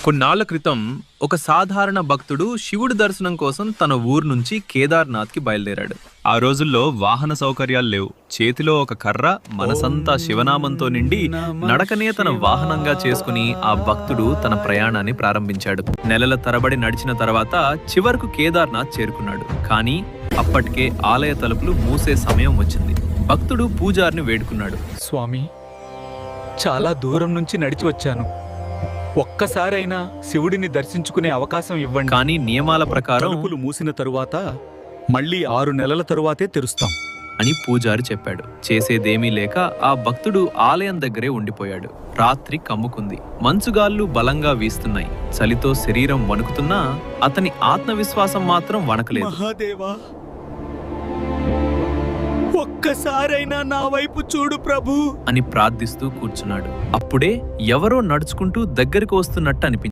కొన్నాళ్ల క్రితం ఒక సాధారణ భక్తుడు శివుడి దర్శనం కోసం తన ఊరు నుంచి కేదార్నాథ్కి బయలుదేరాడు. ఆ రోజుల్లో వాహన సౌకర్యాలు లేవు. చేతిలో ఒక కర్ర, మనసంతా శివనామంతో నిండి నడకనే తన వాహనంగా చేసుకుని ఆ భక్తుడు తన ప్రయాణాన్ని ప్రారంభించాడు. నెలల తరబడి నడిచిన తర్వాత చివరకు కేదార్నాథ్ చేరుకున్నాడు. కానీ అప్పటికే ఆలయ తలుపులు మూసే సమయం వచ్చింది. భక్తుడు పూజారిని వేడుకున్నాడు. స్వామి, చాలా దూరం నుంచి నడిచి వచ్చాను. ఒక్కసారైనా శివుడిని దర్శించుకునే అవకాశం ఇవ్వండి. కానీ నియమాల ప్రకారం తలుపులు మూసిన తరువాత మళ్ళీ 6 నెలల తరువాతే తెరుస్తాం అని పూజారి చెప్పాడు. చేసేదేమీ లేక ఆ భక్తుడు ఆలయం దగ్గరే ఉండిపోయాడు. రాత్రి కమ్ముకుంది. మంచుగాళ్ళు బలంగా వీస్తున్నాయి. చలితో శరీరం వణుకుతున్నా అతని ఆత్మవిశ్వాసం మాత్రం వణకలేదు. మహాదేవా, ఒక్కసారైనా నా వైపు చూడు ప్రభు అని ప్రార్థిస్తూ కూర్చున్నాడు. అప్పుడే ఎవరో నడుచుకుంటూ దగ్గరికి వస్తున్నట్టు అనిపించింది.